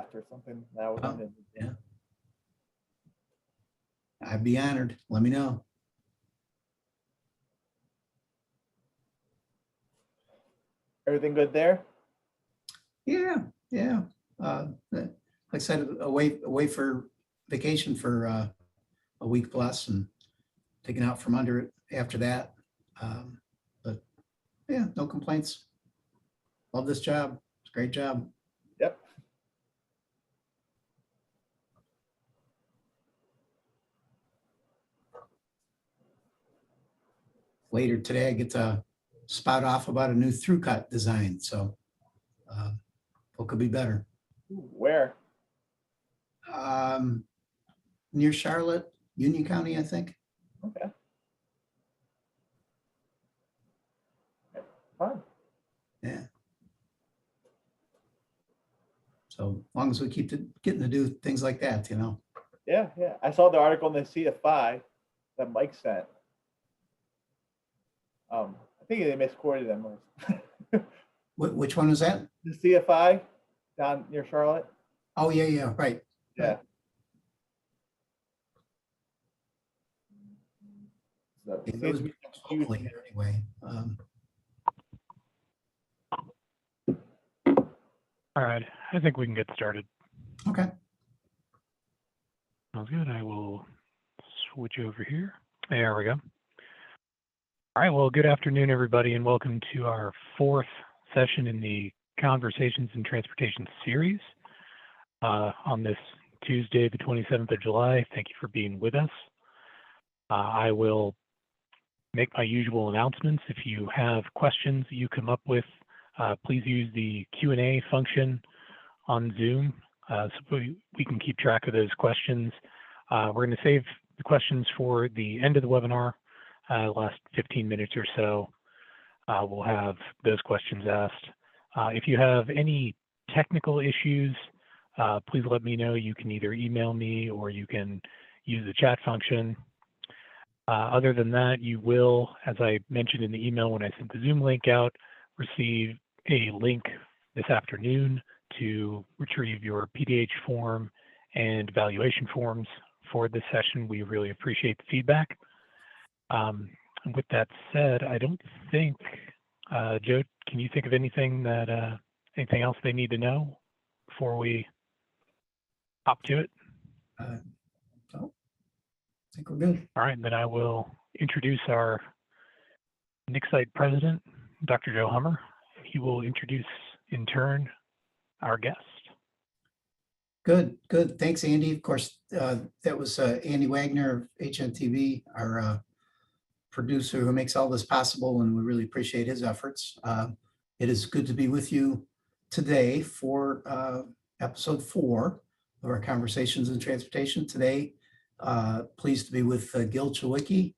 draft or something that I was Oh, on. yeah. I'd be honored. Let me know. Everything good there? Yeah, yeah. Like I said, away for vacation for a week plus and taken out from under it after that. But yeah, no complaints. Love this job. It's a great job. Yep. Later today, I get to spout off about a new through cut design. So what could be better? Where? Near Charlotte, Union County, I think. Okay. Fun. Yeah. So as long as we keep getting to do things like that, you know. Yeah, yeah. I saw the article in the CFI that Mike sent. I think they misquoted them. Which one was that? The CFI down near Charlotte. Oh, yeah, yeah, right. Yeah. So, Yeah, those locally here anyway. All right, I think we can get started. Okay. Sounds good. I will switch over here. There we go. All right, well, good afternoon, everybody, and welcome to our fourth session in the Conversations in Transportation series on this Tuesday, the 27th of July. Thank you for being with us. I will make my usual announcements. If you have questions that you come up with, please use the Q&A function on Zoom so we can keep track of those questions. We're going to save the questions for the end of the webinar, last 15 minutes or so. We'll have those questions asked. If you have any technical issues, please let me know. You can either email me or you can use the chat function. Other than that, you will, as I mentioned in the email when I sent the Zoom link out, receive a link this afternoon to retrieve your PDH form and evaluation forms for this session. We really appreciate the feedback. And with that said, I don't think, Joe, can you think of anything anything else they need to know before we hop to it? So I think we're good. All right, then I will introduce our Nixite president, Dr. Joe Hummer. He will introduce in turn our guest. Good, good. Thanks, Andy. Of course, that was Andy Wagner of HNTV, our producer who makes all this possible, and we really appreciate his efforts. It is good to be with you today for episode 4 of our Conversations in Transportation. Today, pleased to be with Gil Chlewicki,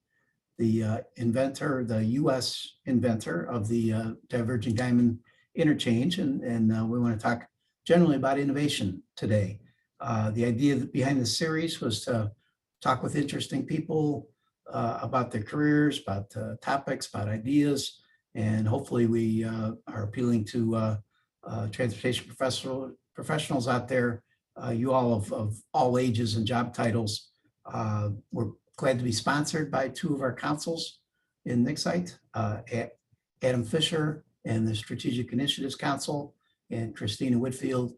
the inventor, the U.S. inventor of the diverging diamond interchange, and we want to talk generally about innovation today. The idea behind the series was to talk with interesting people about their careers, about topics, about ideas, and hopefully we are appealing to transportation professionals out there, you all of all ages and job titles. We're glad to be sponsored by 2 of our councils in Nixite, Adam Fisher and the Strategic Initiatives Council, and Christina Whitfield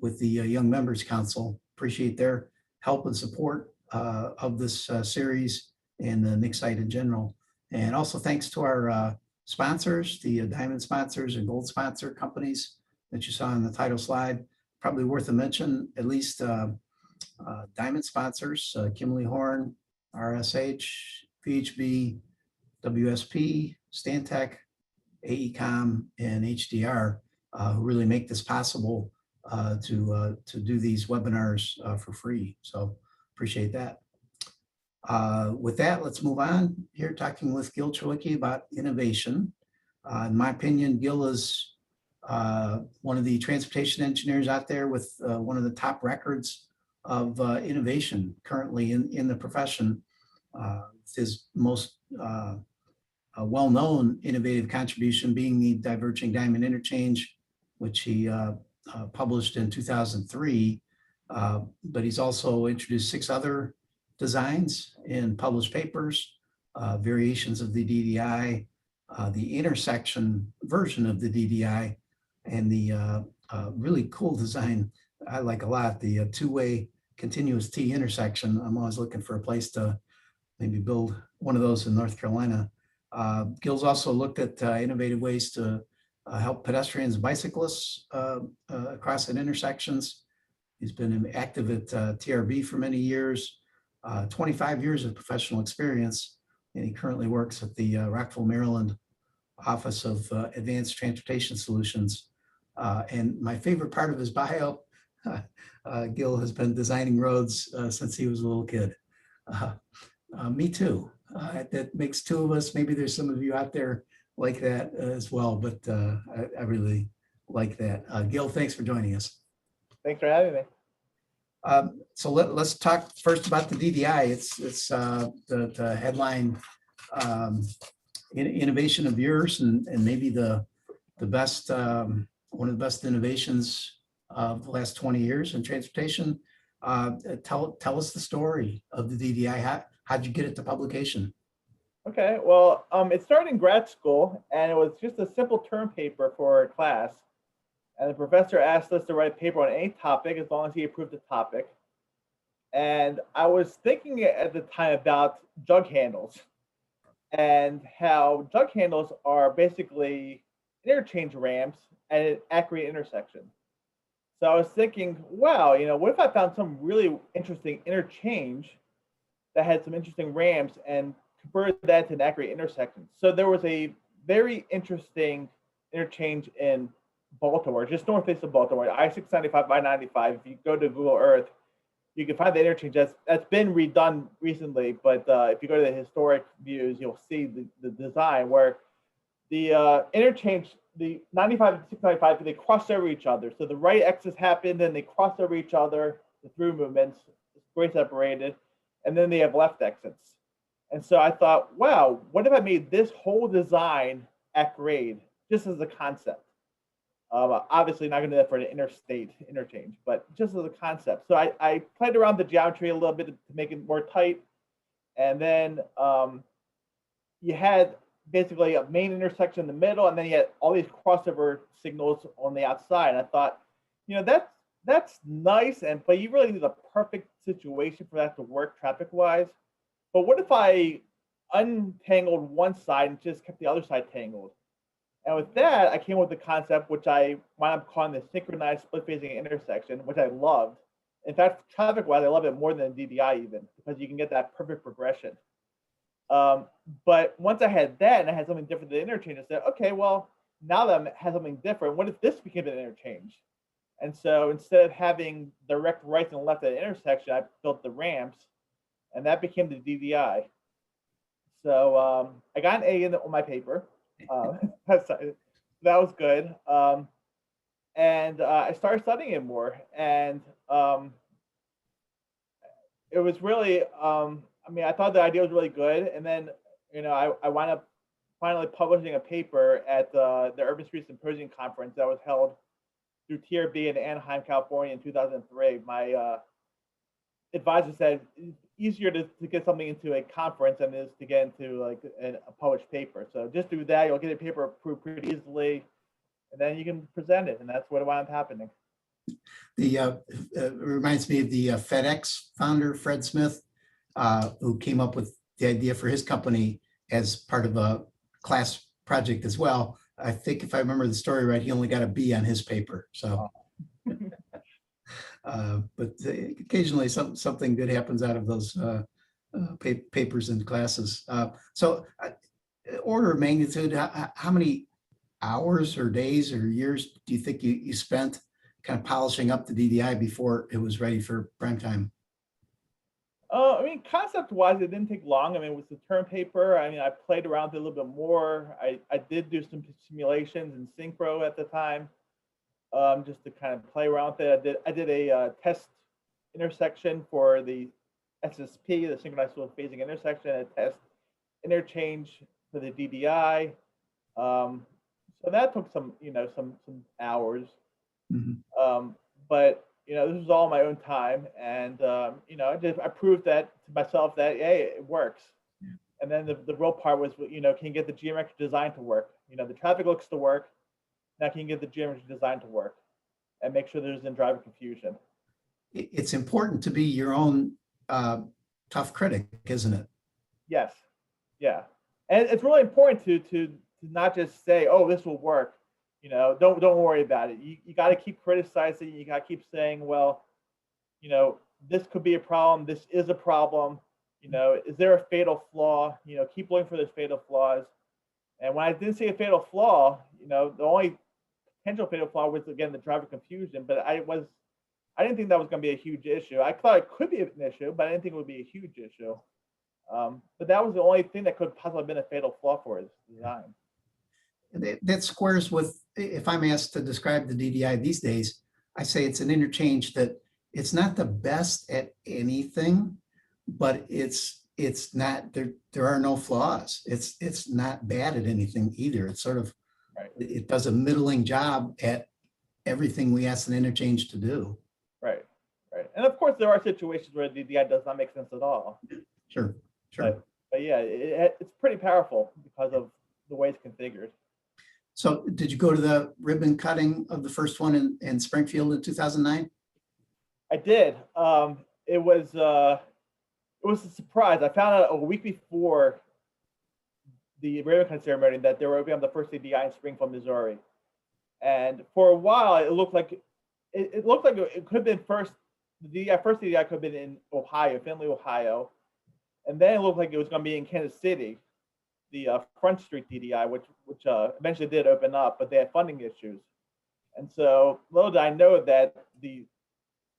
with the Young Members Council. Appreciate their help and support of this series and the Nixite in general. And also thanks to our sponsors, the diamond sponsors and gold sponsor companies that you saw in the title slide. Probably worth a mention, at least diamond sponsors, Kimley Horn, RSH, VHB, WSP, Stantec, AECOM, and HDR, who really make this possible to do these webinars for free. So appreciate that. With that, let's move on here, talking with Gil Chlewicki about innovation. In my opinion, Gil is one of the transportation engineers out there with one of the top records of innovation currently in the profession. His most well-known innovative contribution being the diverging diamond interchange, which he published in 2003, but he's also introduced 6 other designs in published papers, variations of the DDI, the intersection version of the DDI, and the really cool design I like a lot, the two-way continuous T intersection. I'm always looking for a place to maybe build one of those in North Carolina. Gil's also looked at innovative ways to help pedestrians and bicyclists across at intersections. He's been active at TRB for many years, 25 years of professional experience, and he currently works at the Rockville, Maryland Office of Advanced Transportation Solutions. And my favorite part of his bio, Gil has been designing roads since he was a little kid. Me too. That makes 2 of us. Maybe there's some of you out there like that as well, but I really like that. Gil, thanks for joining us. Thanks for having me. So let's talk first about the DDI. It's the headline innovation of yours, and maybe the best one of the best innovations of the last 20 years in transportation. Tell us the story of the DDI. How'd you get it to publication? Okay, well, it started in grad school, and it was just a simple term paper for a class. And the professor asked us to write a paper on any topic as long as he approved the topic. And I was thinking at the time about jug handles and how jug handles are basically interchange ramps at an accurate intersection. So I was thinking, wow, what if I found some really interesting interchange that had some interesting ramps and converted that to an accurate intersection? So there was a very interesting interchange in Baltimore, just northeast of Baltimore, I-695, I-95. If you go to Google Earth, you can find the interchange that's been redone recently. But if you go to the historic views, you'll see the design where the interchange, the 95 and 695, they crossed over each other. So the right exits happened, then they crossed over each other, the through movements, grade separated, and then they have left exits. And so I thought, wow, what if I made this whole design at grade, just as a concept? Obviously not going to do that for an interstate interchange, but just as a concept. So I played around the geometry a little bit to make it more tight. And then you had basically a main intersection in the middle, and then you had all these crossover signals on the outside. And I thought, that's nice, but you really need a perfect situation for that to work traffic-wise. But what if I untangled one side and just kept the other side tangled? And with that, I came up with the concept, which I wound up calling the synchronized split-phasing intersection, which I loved. In fact, traffic-wise, I love it more than DDI even, because you can get that perfect progression. But once I had that and I had something different than interchange, I said, okay, well, now that I have something different, what if this became an interchange? And so instead of having direct right and left at the intersection, I built the ramps, and that became the DDI. So I got an A on my paper. That was good. And I started studying it more, and it was really, I thought the idea was really good. And then, I wound up finally publishing a paper at the Urban Street Symposium conference that was held through TRB in Anaheim, California in 2003. My advisor said it's easier to get something into a conference than it is to get into like a published paper. So just do that, you'll get a paper approved pretty easily, and then you can present it, and that's what wound up happening. The reminds me of the FedEx founder, Fred Smith, who came up with the idea for his company as part of a class project as well. I think if I remember the story right, he only got a B on his paper. So, but occasionally something good happens out of those papers and classes. So, order of magnitude, how many hours or days or years do you think you spent kind of polishing up the DDI before it was ready for prime time? Concept-wise, it didn't take long. It was the term paper. I played around with it a little bit more. I did do some simulations in Synchro at the time, just to kind of play around with it. I did a test intersection for the SSP, the synchronized split-phasing intersection, a test interchange for the DDI. So that took some hours. Mhm. But this was all my own time, and I proved that to myself that hey, it works. And then the real part was, can you get the geometric design to work? The traffic looks to work. Now can you get the geometric design to work and make sure there's no driver confusion? It's important to be your own tough critic, isn't it? Yes, yeah, and it's really important to not just say, oh, this will work. Don't worry about it. You got to keep criticizing. You got to keep saying, well, this could be a problem. This is a problem. Is there a fatal flaw? Keep looking for those fatal flaws. And when I didn't see a fatal flaw, the only potential fatal flaw was again the driver confusion. But I didn't think that was going to be a huge issue. I thought it could be an issue, but I didn't think it would be a huge issue. But that was the only thing that could possibly have been a fatal flaw for his design. That squares with, if I'm asked to describe the DDI these days, I say it's an interchange that it's not the best at anything, but it's not, there are no flaws. It's not bad at anything either. It's sort of, Right. it does a middling job at everything we ask an interchange to do. Right. And of course, there are situations where the DDI does not make sense at all. Sure. But yeah, it's pretty powerful because of the way it's configured. So did you go to the ribbon cutting of the first one in Springfield in 2009? I did. It was a surprise. I found out a week before the ribbon cutting ceremony that they were opening up the first DDI in Springfield, Missouri. And for a while, it looked like it could have been first DDI could have been in Ohio, Findlay, Ohio, and then it looked like it was going to be in Kansas City, the Front Street DDI, which eventually did open up, but they had funding issues. And so little did I know that the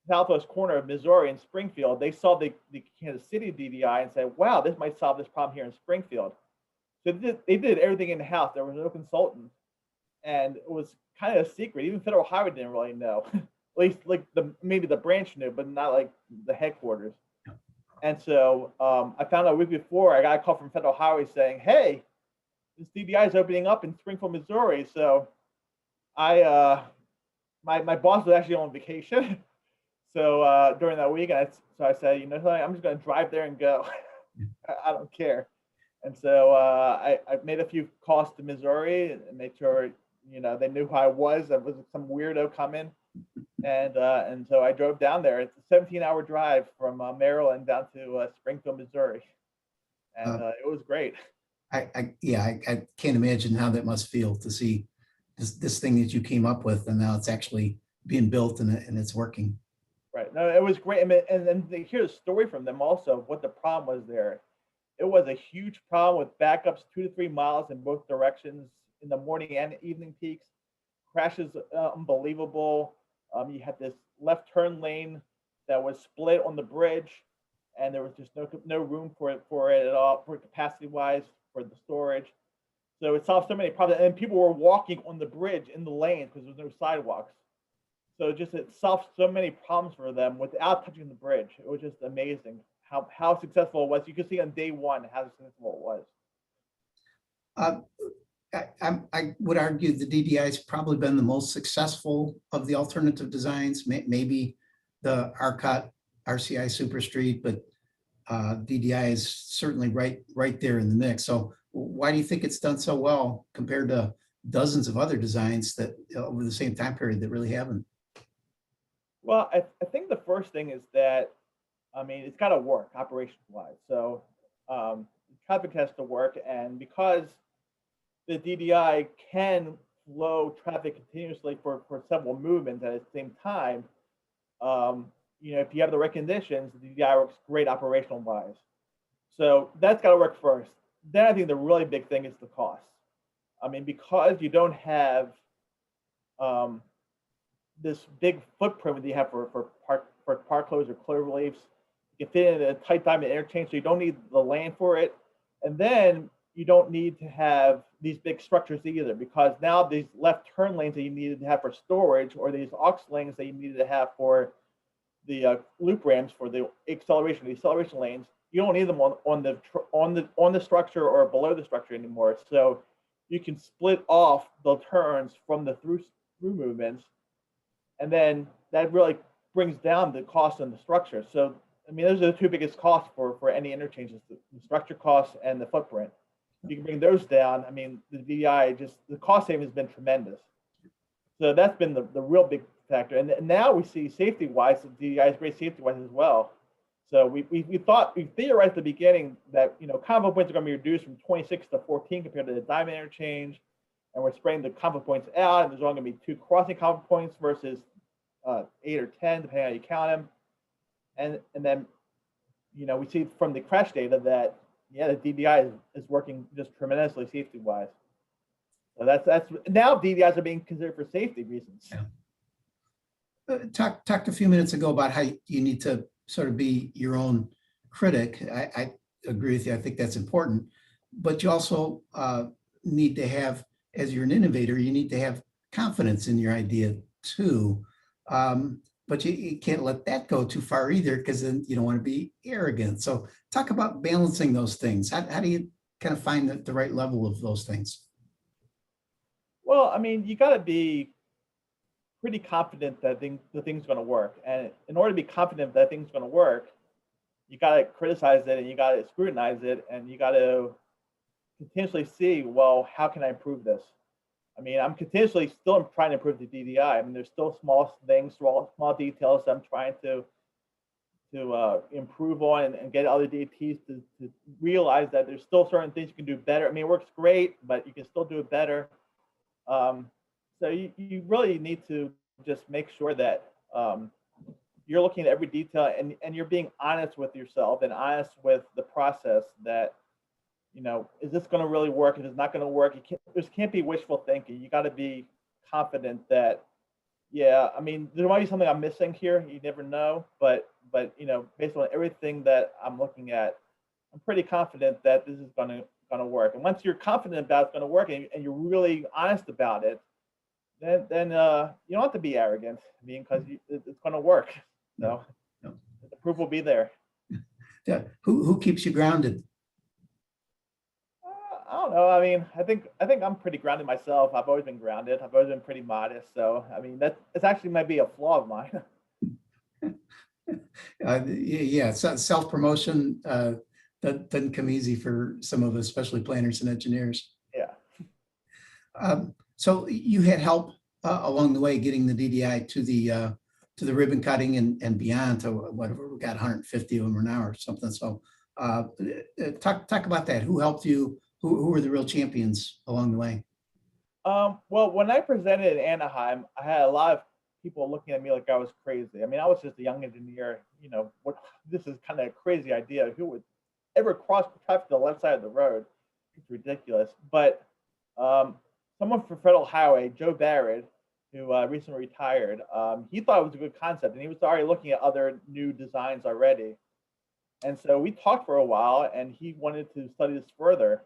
southwest corner of Missouri in Springfield, they saw the Kansas City DDI and said, wow, this might solve this problem here in Springfield. So they did everything in-house. There was no consultant. And it was kind of a secret. Even Federal Highway didn't really know. At least like maybe the branch knew, but not like the headquarters. And so I found out a week before, I got a call from Federal Highway saying, hey, this DDI is opening up in Springfield, Missouri. So my boss was actually on vacation. So during that week, so I said, I'm just going to drive there and go. I don't care. And so I made a few calls to Missouri and made sure, they knew who I was. I was some weirdo coming. And so I drove down there. It's a 17-hour drive from Maryland down to Springfield, Missouri. And it was great. I can't imagine how that must feel to see this thing that you came up with, and now it's actually being built and it's working. Right. No, it was great. And then to hear the story from them also, what the problem was there. It was a huge problem with backups 2 to 3 miles in both directions in the morning and evening peaks. Crashes unbelievable. You had this left turn lane that was split on the bridge, and there was just no room for it at all, for capacity wise, for the storage. So it solved so many problems, and people were walking on the bridge in the lanes because there was no sidewalks. So it solved so many problems for them without touching the bridge. It was just amazing how successful it was. You could see on day one how successful it was. I would argue the DDI has probably been the most successful of the alternative designs, maybe the Arcot RCI Super Street, but DDI is certainly right there in the mix. So why do you think it's done so well compared to dozens of other designs that over the same time period that really haven't? Well, I think the first thing is that, it's got to work operation-wise. So traffic has to work, and because the DDI can flow traffic continuously for several movements at the same time, if you have the right conditions, the DDI works great operational-wise. So that's got to work first. Then I think the really big thing is the cost. Because you don't have this big footprint that you have for park closed or clear reliefs, you can fit in a tight diamond interchange, so you don't need the land for it. And then you don't need to have these big structures either, because now these left turn lanes that you needed to have for storage, or these aux lanes that you needed to have for the loop ramps for the acceleration lanes, you don't need them on the structure or below the structure anymore. So you can split off the turns from the through movements and then that really brings down the cost and the structure. So, I mean, those are the two biggest costs for any interchanges: the structure costs and the footprint. If you can bring those down, I mean, the DDI the cost saving has been tremendous. So that's been the real big factor. And now we see safety-wise, the DDI is great safety-wise as well. So we theorized at the beginning that, you know, convo points are going to be reduced from 26 to 14 compared to the diamond interchange, and we're spreading the convo points out, and there's only going to be 2 crossing convo points versus 8 or 10, depending on how you count them. And then, you know, we see from the crash data that, yeah, the DDI is working just tremendously safety-wise. So that's now DDIs are being considered for safety reasons. Yeah. Talked a few minutes ago about how you need to sort of be your own critic. I agree with you. I think that's important. But you also need to have, as you're an innovator, you need to have confidence in your idea too. But you can't let that go too far either, because then you don't want to be arrogant. So talk about balancing those things. How do you kind of find the right level of those things? Well, I mean, you got to be pretty confident that the thing's going to work. And in order to be confident that thing's going to work, you got to criticize it, and you got to scrutinize it, and you got to continuously see, well, how can I improve this? I mean, I'm continuously still trying to improve the DDI. I mean, there's still small things, small details that I'm trying to improve on, and get other DATs to realize that there's still certain things you can do better. I mean, it works great, but you can still do it better. So you really need to just make sure that you're looking at every detail, and you're being honest with yourself and honest with the process that, you know, is this going to really work? If it's not going to work, there can't be wishful thinking. You got to be confident that, yeah, I mean, there might be something I'm missing here. You never know, but you know, based on everything that I'm looking at, I'm pretty confident that this is going to work. And once you're confident about it's going to work, and you're really honest about it, then you don't have to be arrogant. I mean, because it's going to work. So No. the proof will be there. Yeah. Who keeps you grounded? I don't know. I mean, I think I'm pretty grounded myself. I've always been grounded. I've always been pretty modest. So I mean, it's actually might be a flaw of mine. Yeah, self-promotion that doesn't come easy for some of us, especially planners and engineers. Yeah. So you had help along the way getting the DDI to the ribbon cutting and beyond, to whatever, we got 150 of them now or something. So talk about that. Who helped you? Who were the real champions along the way? Well, when I presented in Anaheim, I had a lot of people looking at me like I was crazy. I mean, I was just a young engineer. You know, this is kind of a crazy idea. Who would ever cross traffic to the left side of the road? It's ridiculous. But someone from Federal Highway, Joe Barrett, who recently retired, he thought it was a good concept, and he was already looking at other new designs already. And so we talked for a while, and he wanted to study this further.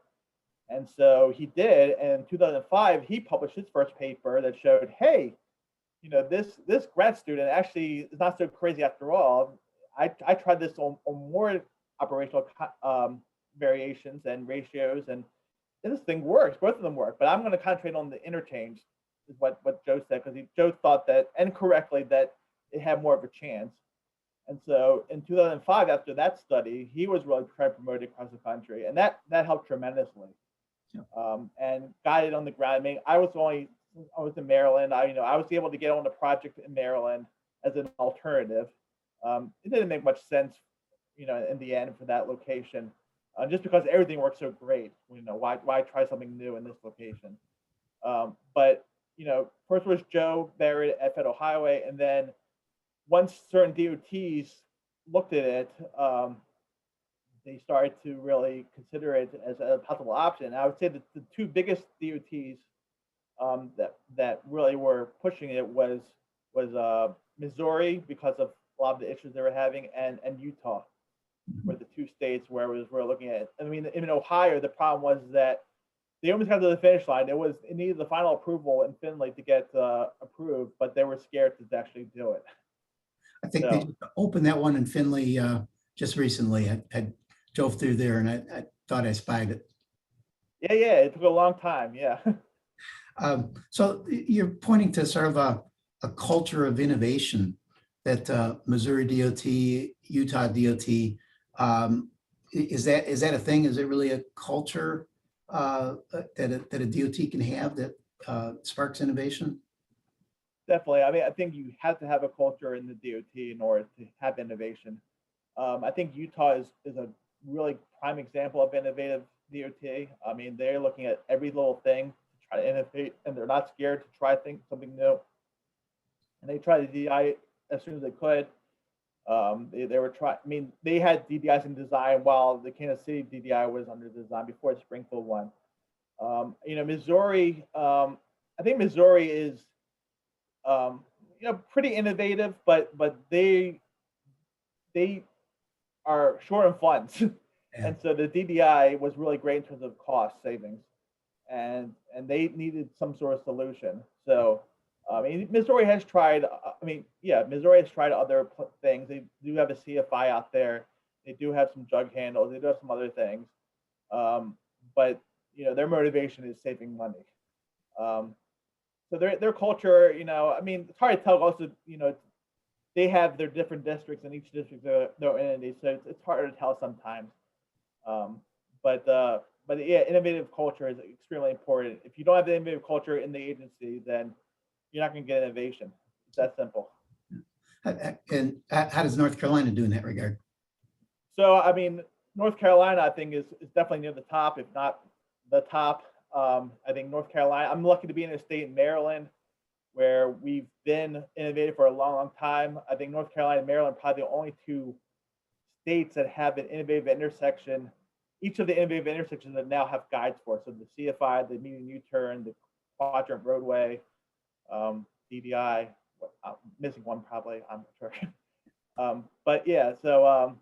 And so he did. And in 2005, he published his first paper that showed, hey, you know, this grad student actually is not so crazy after all. I tried this on more operational variations and ratios, and this thing works. Both of them work. But I'm going to concentrate on the interchange, is what Joe said, because Joe thought that, and correctly, that it had more of a chance. And so in 2005, after that study, he was really trying to promote it across the country, and that helped tremendously. Yeah. And got it on the ground. I mean, I was in Maryland. I was able to get on the project in Maryland as an alternative. It didn't make much sense, you know, in the end for that location, just because everything worked so great. You know, why try something new in this location? But you know, first was Joe Barrett at Federal Highway, and then once certain DOTs looked at it, they started to really consider it as a possible option. I would say that the two biggest DOTs that really were pushing it was Missouri, because of a lot of the issues they were having, and Utah were the two states where we're looking at it. I mean, in Ohio, the problem was that they almost got to the finish line. It needed the final approval in Finley to get approved, but they were scared to actually do it. I think they opened that one in Finley just recently. I drove through there, and I thought I spied it. Yeah, it took a long time. Yeah. So you're pointing to sort of a culture of innovation that Missouri DOT, Utah DOT, is that a thing? Is it really a culture that a DOT can have that sparks innovation? Definitely. I mean, I think you have to have a culture in the DOT in order to have innovation. I think Utah is a really prime example of innovative DOT. I mean, they're looking at every little thing to try to innovate, and they're not scared to try something new. And they tried the DDI as soon as they could. They were trying. I mean, they had DDIs in design while the Kansas City DDI was under design before the Springfield one. Missouri. I think Missouri is, pretty innovative, but they are short on funds, yeah. And so the DDI was really great in terms of cost savings, and they needed some sort of solution. So. Missouri has tried. Missouri has tried other things. They do have a CFI out there. They do have some jug handles. They do have some other things, but their motivation is saving money. So their culture, it's hard to tell. Also, they have their different districts, and each district their entity, so it's harder to tell sometimes. But yeah, innovative culture is extremely important. If you don't have the innovative culture in the agency, then you're not going to get innovation. It's that simple. And how does North Carolina do in that regard? So, North Carolina, I think, is definitely near the top, if not the top. I think North Carolina, I'm lucky to be in a state in Maryland where we've been innovative for a long, long time. I think North Carolina and Maryland are probably the only two states that have an innovative intersection. Each of the innovative intersections that now have guides for. So the CFI, the median U-turn, the quadrant roadway, DDI, I'm missing one probably, I'm not sure. But yeah, so,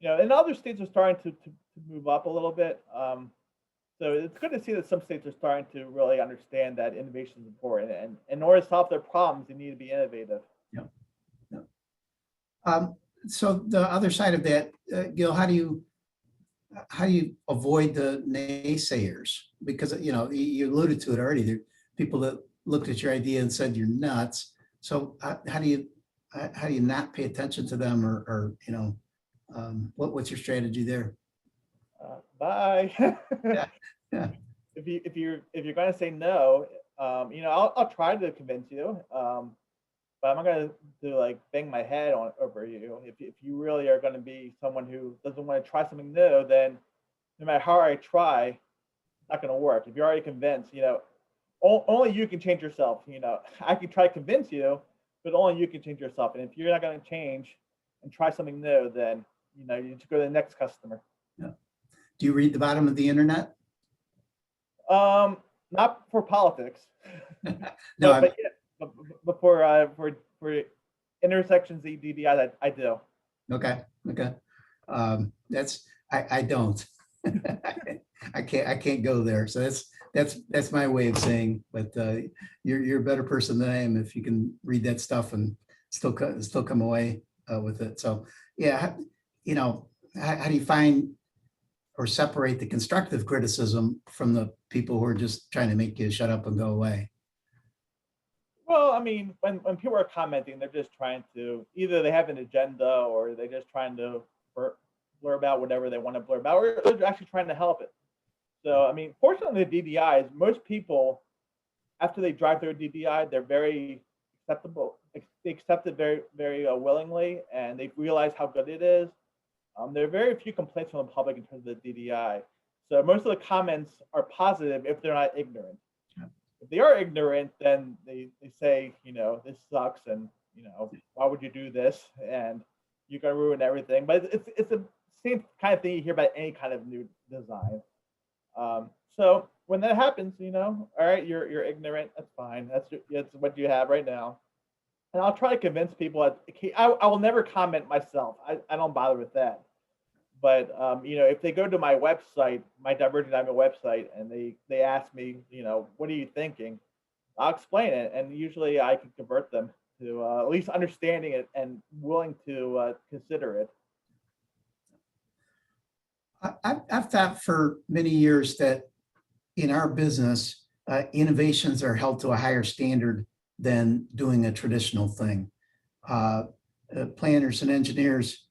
and other states are starting to move up a little bit. So it's good to see that some states are starting to really understand that innovation is important. And in order to solve their problems, they need to be innovative. Yeah. So the other side of that, Gil, how do you avoid the naysayers? Because, you alluded to it already. There are people that looked at your idea and said you're nuts. So how do you not pay attention to them, or what's your strategy there? Bye. Yeah. If you're going to say no, I'll try to convince you, but I'm not going to bang my head over you. If you really are going to be someone who doesn't want to try something new, then no matter how I try, it's not going to work. If you're already convinced, only you can change yourself. I can try to convince you, but only you can change yourself. And if you're not going to change and try something new, then you need to go to the next customer. Yeah. Do you read the bottom of the internet? Not for politics. No, but for intersections DDI, I do. Okay. I don't. I can't go there. So that's my way of saying. But you're a better person than I am if you can read that stuff and still come away with it. So yeah, how do you find or separate the constructive criticism from the people who are just trying to make you shut up and go away? Well, when people are commenting, they're just trying to, either they have an agenda or they're just trying to blurb out whatever they want to blurb out, or they're actually trying to help it. So, fortunately, the DDIs, most people, after they drive through a DDI, they're very acceptable. They accept it very, very willingly, and they realize how good it is. There are very few complaints from the public in terms of the DDI. So most of the comments are positive if they're not ignorant. Yeah. If they are ignorant, then they say, this sucks, and, why would you do this? And you're going to ruin everything. But it's the same kind of thing you hear about any kind of new design. So when that happens, all right, you're ignorant. That's fine. That's what you have right now. And I'll try to convince people. I will never comment myself. I don't bother with that. But if they go to my website, my Divergent Diamond website, and they ask me, what are you thinking? I'll explain it, and usually I can convert them to at least understanding it and willing to consider it. I've thought for many years that in our business, innovations are held to a higher standard than doing a traditional thing. Planners and engineers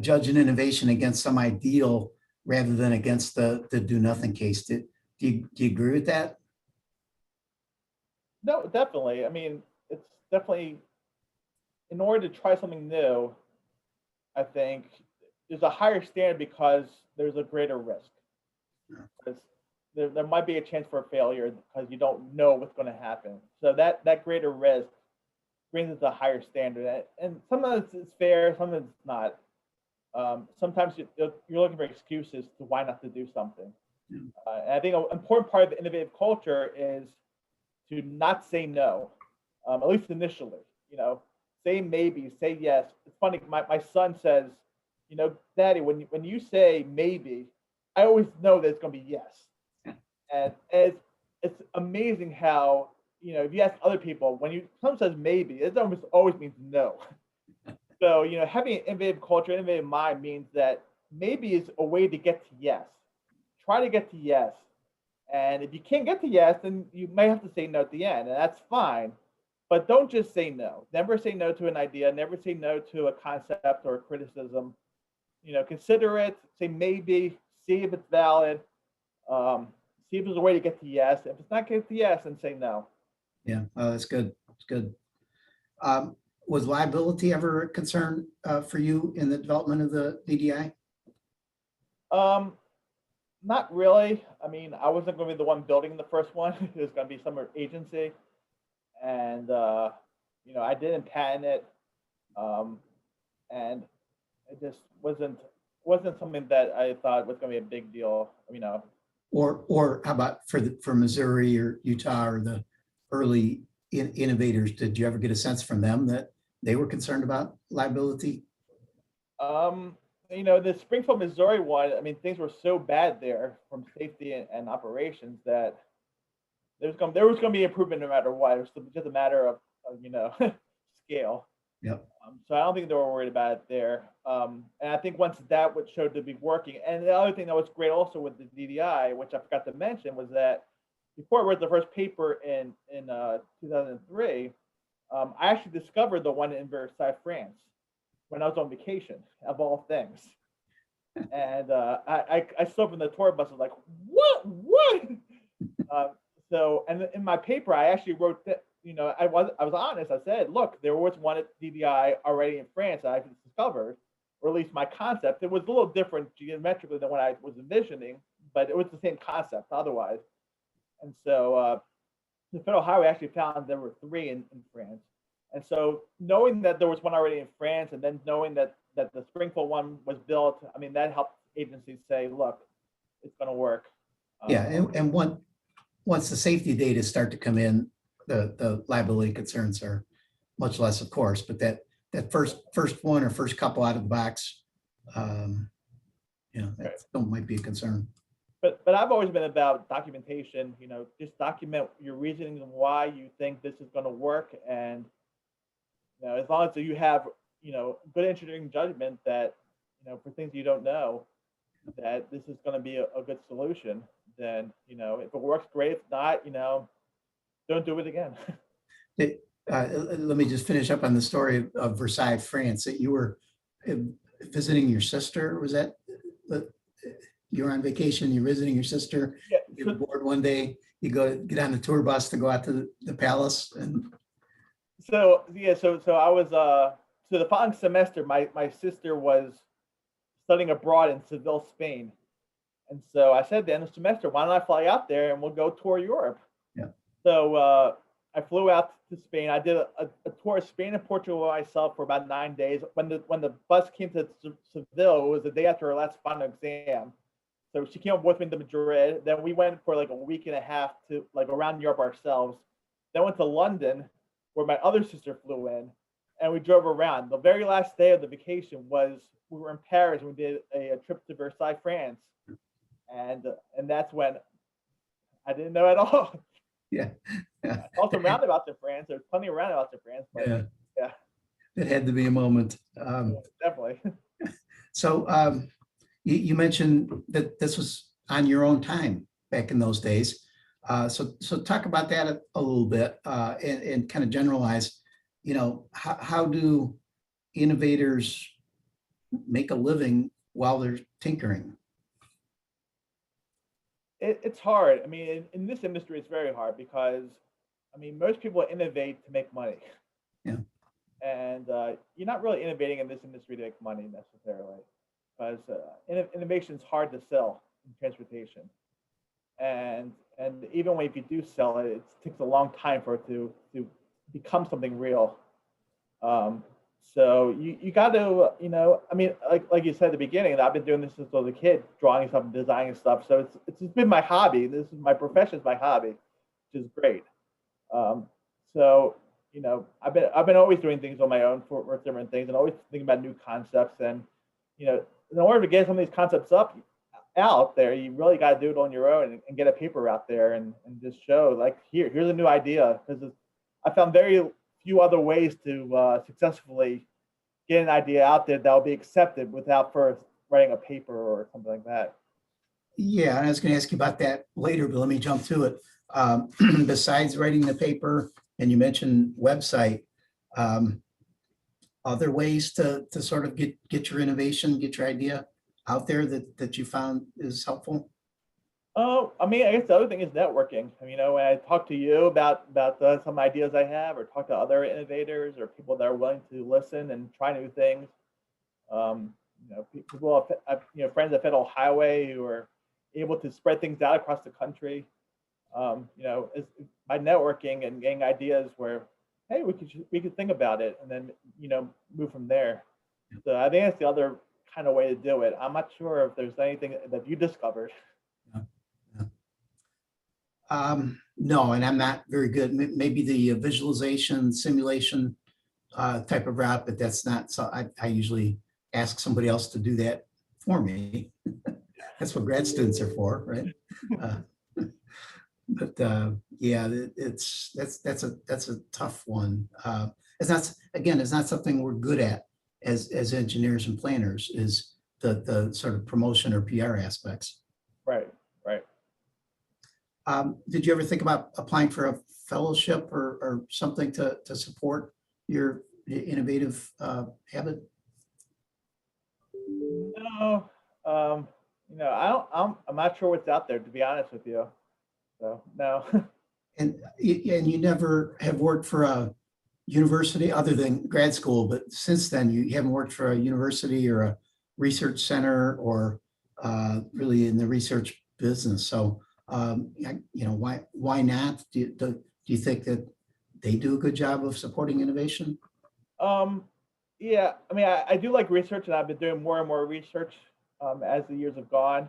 judge an innovation against some ideal rather than against the do nothing case. Do you agree with that? No, definitely. I mean, it's definitely, in order to try something new, I think there's a higher standard because there's a greater risk. Because there might be a chance for a failure because you don't know what's going to happen. So that greater risk brings it to a higher standard. And sometimes it's fair, sometimes it's not. Sometimes you're looking for excuses to why not to do something. Yeah. And I think an important part of the innovative culture is to not say no, at least initially. Say maybe, say yes. It's funny. My son says, Daddy, when you say maybe, I always know that it's going to be yes. And it's amazing how if you ask other people, when someone says maybe, it almost always means no. So having an innovative culture, innovative mind means that maybe is a way to get to yes. Try to get to yes. And if you can't get to yes, then you may have to say no at the end, and that's fine. But don't just say no. Never say no to an idea. Never say no to a concept or a criticism. Consider it. Say maybe. See if it's valid. See if there's a way to get to yes. If it's not get to yes, then say no. Yeah, that's good. It's good. Was liability ever a concern for you in the development of the DDI? Not really. I mean, I wasn't going to be the one building the first one. It was going to be some agency, and I didn't patent it, and it just wasn't something that I thought was going to be a big deal. Or how about for Missouri or Utah or the early innovators? Did you ever get a sense from them that they were concerned about liability? The Springfield, Missouri one, I mean, things were so bad there from safety and operations that there was going to be improvement no matter what. It was just a matter of scale. Yep. So I don't think they were worried about it there. And I think once that showed to be working, and the other thing that was great also with the DDI, which I forgot to mention, was that before I wrote the first paper in 2003, I actually discovered the one in Versailles, France, when I was on vacation, of all things. And I saw from the tour bus, I was like, what? So, and in my paper, I actually wrote that, I was honest. I said, look, there was one at DDI already in France that I discovered, or at least my concept. It was a little different geometrically than what I was envisioning, but it was the same concept otherwise. And so the Federal Highway actually found there were 3 in France. And so knowing that there was one already in France, and then knowing that the Springfield one was built, I mean, that helped agencies say, look, it's going to work. Yeah, and once the safety data start to come in, the liability concerns are much less, of course, but that first one or first couple out of the box, that still might be a concern. But I've always been about documentation. Just document your reasoning and why you think this is going to work, and as long as you have good engineering judgment that for things you don't know, that this is going to be a good solution, then if it works, great. If not, don't do it again. Let me just finish up on the story of Versailles, France. That you were visiting your sister. Was that you were on vacation? You're visiting your sister. Yeah. You get bored one day. You get on the tour bus to go out to the palace. And so I was so the following semester, my sister was studying abroad in Seville, Spain, and so I said, at the end of the semester, why don't I fly out there and we'll go tour Europe? Yeah. So I flew out to Spain. I did a tour of Spain and Portugal myself for about 9 days. When the bus came to Seville, it was the day after her last final exam. So she came up with me to Madrid. Then we went for like a week and a half to around Europe ourselves. Then went to London, where my other sister flew in, and we drove around. The very last day of the vacation was we were in Paris, and we did a trip to Versailles, France, and that's when I didn't know at all. Yeah. Also roundabouts in France. There's plenty of roundabouts in France. But yeah. It had to be a moment. Definitely. So you mentioned that this was on your own time back in those days. So talk about that a little bit and kind of generalize, how do innovators make a living while they're tinkering? It's hard. I mean, in this industry, it's very hard because, I mean, most people innovate to make money. Yeah. And you're not really innovating in this industry to make money necessarily, because innovation is hard to sell in transportation. And even when if you do sell it, it takes a long time for it to become something real. Um, so you got to, I mean, like you said at the beginning, I've been doing this since I was a kid, drawing stuff and designing stuff. So it's just been my hobby. This is my profession, is my hobby, which is great. Um, so I've been always doing things on my own for different things, and always thinking about new concepts. And in order to get some of these concepts out there, you really got to do it on your own and get a paper out there and just show like here's a new idea, because I found very few other ways to successfully get an idea out there that will be accepted without first writing a paper or something like that. Yeah, and I was going to ask you about that later, but let me jump to it. Besides writing the paper, and you mentioned website, um, other ways to sort of get your innovation, get your idea out there that you found is helpful? Oh, I mean, I guess the other thing is networking. I mean, when I talk to you about some ideas I have, or talk to other innovators or people that are willing to listen and try new things. People, friends at Federal Highway who are able to spread things out across the country. By networking and getting ideas where, hey, we could think about it, and then move from there. So I think that's the other kind of way to do it. I'm not sure if there's anything that you discovered. No, and I'm not very good. Maybe the visualization simulation type of route, but that's not, so I usually ask somebody else to do that for me. That's what grad students are for, right? But yeah, that's a tough one. It's not, again, it's not something we're good at as engineers and planners, is the sort of promotion or PR aspects. Right, right. Did you ever think about applying for a fellowship or something to support your innovative habit? No, I'm not sure what's out there, to be honest with you. So no. And you never have worked for a university other than grad school, but since then you haven't worked for a university or a research center or really in the research business. So why not? Do you think that they do a good job of supporting innovation? Um, yeah, I mean, I do like research, and I've been doing more and more research as the years have gone.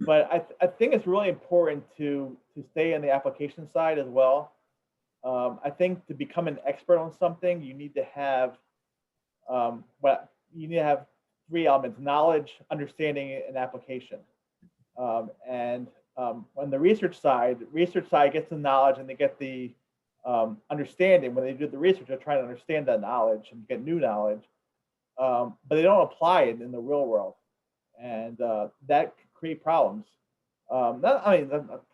But I think it's really important to stay in the application side as well. I think to become an expert on something, you need to have what you need to have three elements: knowledge, understanding, and application. And on the research side gets the knowledge and they get the understanding. When they do the research, they're trying to understand that knowledge and get new knowledge, but they don't apply it in the real world, and that can create problems. Not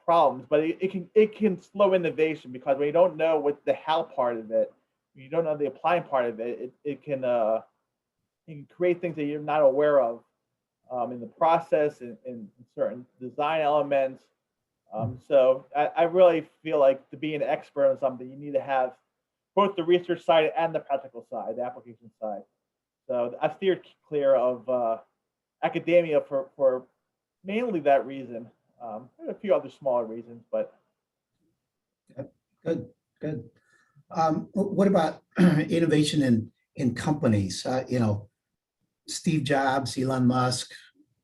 problems, but it can slow innovation, because when you don't know what the how part of it, when you don't know the applying part of it, it can create things that you're not aware of in the process, in certain design elements. So I really feel like to be an expert on something, you need to have both the research side and the practical side, the application side. So I steered clear of academia for mainly that reason. A few other smaller reasons, but Good, good. What about innovation in companies? Steve Jobs, Elon Musk,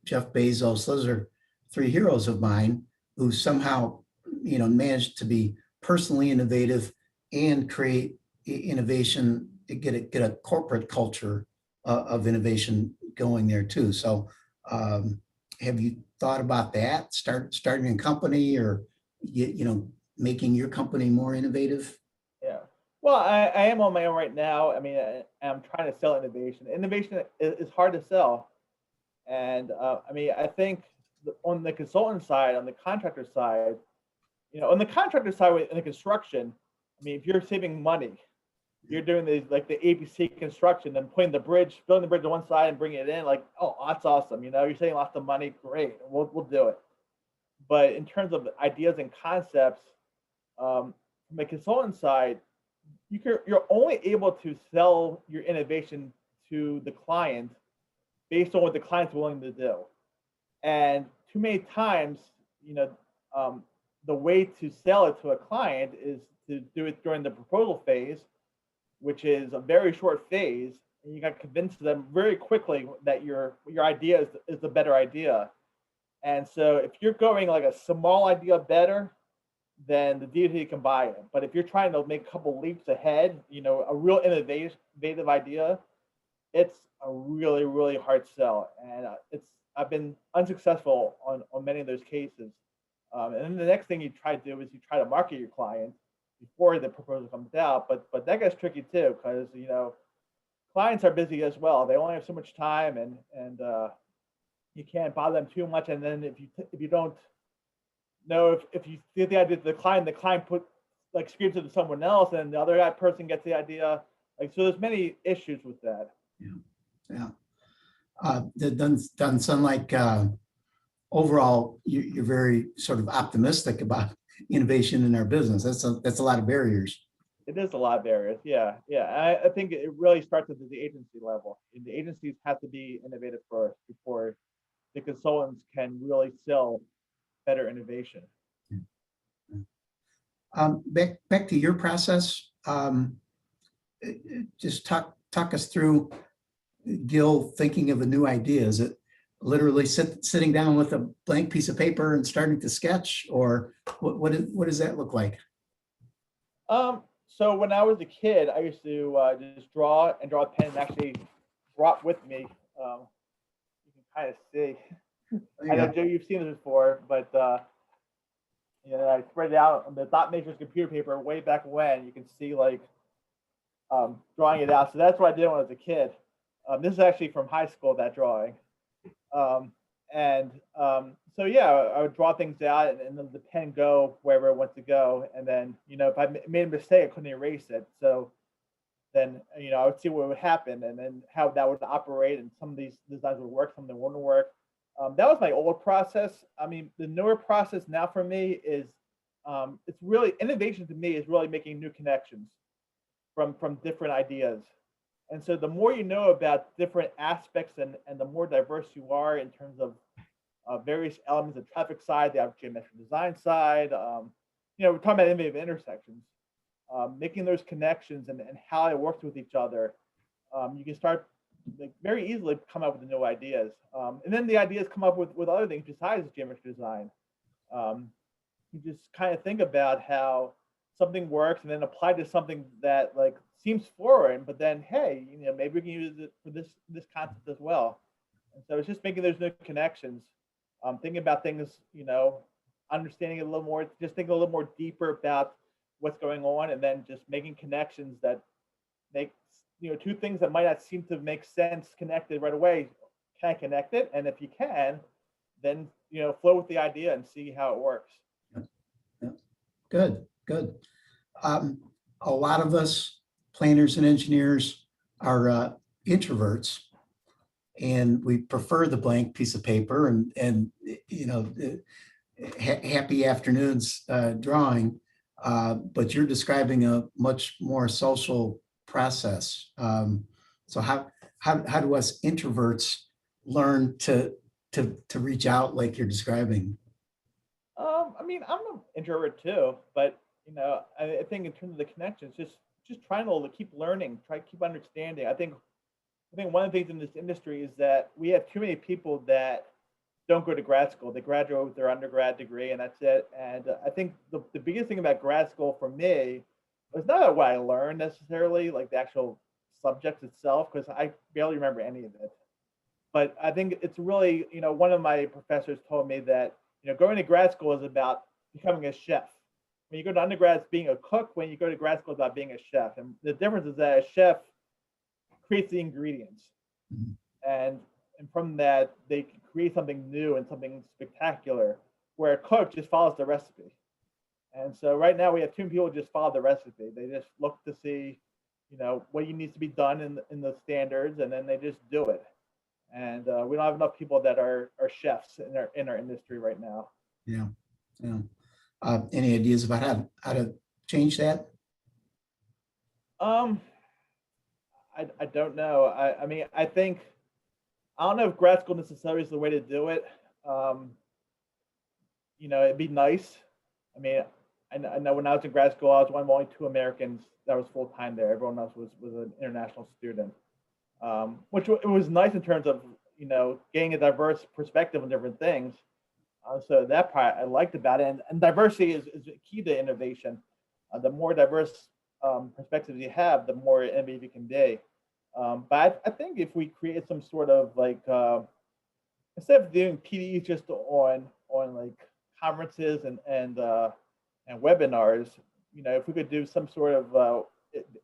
Jeff Bezos, those are three heroes of mine who somehow, managed to be personally innovative and create innovation, get a corporate culture of innovation going there too. So have you thought about that? Starting a company or, making your company more innovative? yeah. Well, I am on my own right now. I mean, I'm trying to sell innovation. Innovation is hard to sell. And I mean, I think on the consultant side, on the contractor side, On the contractor side, in the construction, I mean, if you're saving money, you're doing the ABC construction and putting building the bridge on one side and bringing it in, like, oh, that's awesome. You're saving lots of money. Great. We'll do it. But in terms of ideas and concepts, from the consultant side, you're only able to sell your innovation to the client based on what the client's willing to do. And too many times, the way to sell it to a client is to do it during the proposal phase, which is a very short phase, and you got to convince them very quickly that your idea is the better idea. And so if you're going like a small idea better, then the DOT can buy it. But if you're trying to make a couple leaps ahead, a real innovative idea, it's a really, really hard sell. And I've been unsuccessful on many of those cases. And then the next thing you try to do is you try to market your client before the proposal comes out. But that gets tricky too, because clients are busy as well. They only have so much time, and you can't bother them too much. And then if you don't know if you get the idea to the client screams it to someone else, and the other person gets the idea. So there's many issues with that. Yeah. That doesn't sound like overall you're very sort of optimistic about innovation in our business. That's a lot of barriers. It is a lot of barriers. Yeah. I think it really starts at the agency level. And the agencies have to be innovative first before the consultants can really sell better innovation. Back to your process. Just talk us through, Gil, thinking of a new idea. Is it literally sitting down with a blank piece of paper and starting to sketch, or what does that look like? So when I was a kid, I used to just draw a pen and actually draw it with me. You can kind of see. I know, Joe, you've seen this before, but I spread it out on the dot matrix computer paper way back when. You can see drawing it out. So that's what I did when I was a kid. This is actually from high school, that drawing. So yeah, I would draw things out and then the pen go wherever it wants to go. And then, if I made a mistake, I couldn't erase it. So then, I would see what would happen and then how that would operate. And some of these designs would work, some of them wouldn't work. That was my old process. I mean, the newer process now for me is, it's really, innovation to me is really making new connections from different ideas. And so the more you know about different aspects and the more diverse you are in terms of various elements of traffic side, the geometric design side, we're talking about innovative intersections, making those connections and how it works with each other. You can start very easily come up with new ideas. And then the ideas come up with other things besides geometric design. You just kind of think about how something works and then apply to something that seems foreign, but then, hey, maybe we can use it for this concept as well. And so it's just making those new connections, thinking about things, understanding it a little more, just thinking a little more deeper about what's going on, and then just making connections that make, two things that might not seem to make sense connected right away. Can I connect it? And if you can, then, flow with the idea and see how it works. Yeah. Good. A lot of us planners and engineers are introverts, and we prefer the blank piece of paper and happy afternoons drawing. But you're describing a much more social process. So how do us introverts learn to reach out like you're describing? I mean, I'm an introvert too, but I think in terms of the connections, just trying to keep learning, try to keep understanding. I think one of the things in this industry is that we have too many people that don't go to grad school. They graduate with their undergrad degree and that's it. And I think the biggest thing about grad school for me was not what I learned necessarily, like the actual subject itself, because I barely remember any of it. But I think it's really, one of my professors told me that, going to grad school is about becoming a chef. When you go to undergrad, it's being a cook. When you go to grad school, it's about being a chef. And the difference is that a chef creates the ingredients. Mm-hmm. And from that, they can create something new and something spectacular, where a cook just follows the recipe. And so right now we have two people just follow the recipe. They just look to see, what needs to be done in the standards, and then they just do it. And we don't have enough people that are chefs in our industry right now. Yeah. Yeah. Any ideas about how to change that? I don't know. I mean, I don't know if grad school necessarily is the way to do it. It'd be nice. I mean, I know when I was in grad school, I was one of only two Americans that was full time there. Everyone else was an international student, which it was nice in terms of getting a diverse perspective on different things. So that part I liked about it, and diversity is key to innovation. The more diverse perspectives you have, the more innovative you can be. But I think if we create some sort of like instead of doing PDE just on like conferences and webinars, if we could do some sort of